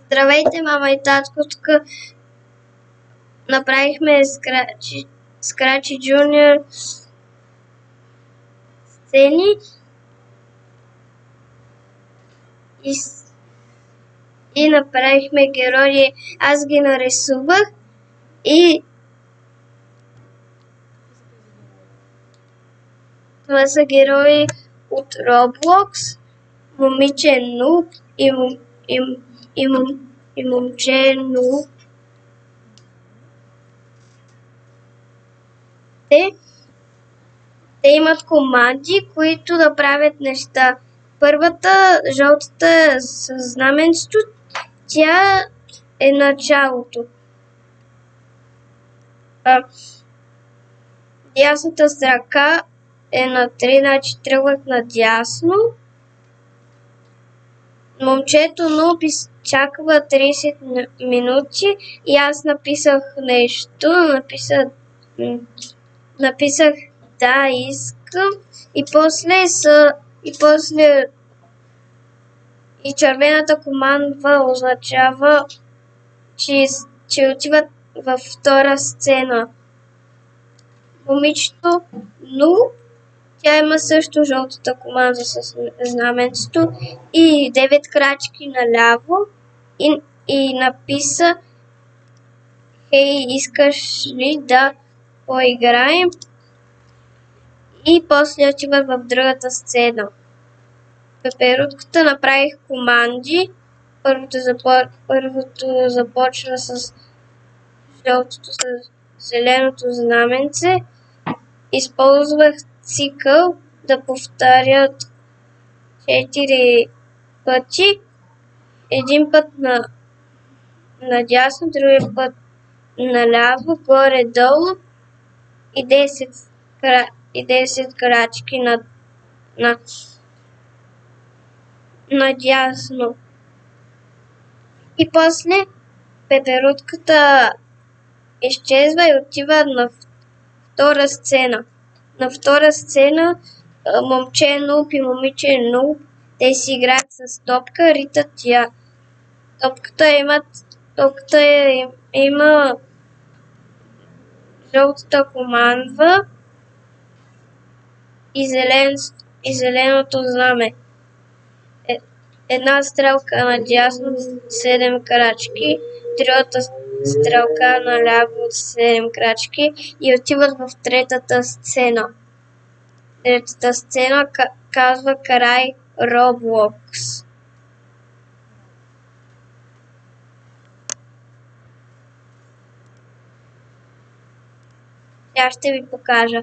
Здравейте, мама и татко, тук направихме Scratchy Junior сцени и направихме герои. Аз ги нарисувах и това са герои от Roblox, момиче Нуб и момче Нуб. Те имат команди, които да правят неща. Първата, жълтата с знаменцето, тя е началото. Дясната с ръка е на 3, значи тръгват надясно. Момчето Нуб изчаква 30 минути и аз написах нещо. Написах да, искам и после червената команда означава, че отиват във втора сцена. Момичето Нуб, тя има също жълтата команда с знаменцето и 9 крачки наляво и написа: "Хей, искаш ли да поиграем?" И после отиват в другата сцена. Пеперутката направих команди. Първото започва с жълтото с зеленото знаменце. Използвах цикъл да повтарят 4 пъти. Един път надясно, другия път наляво, горе-долу и 10 крачки надясно. И после пеперутката изчезва и отива на втора сцена. На втора сцена момче Нуб и момиче Нуб, те си играят с топка, ритат я. Топката има жълтата команда и зеленото знаме. Една стрелка надясно 7 крачки, другата стрелка наляво 7 крачки и отиват в третата сцена. Третата сцена казва край Roblox. Сега ще ви покажа.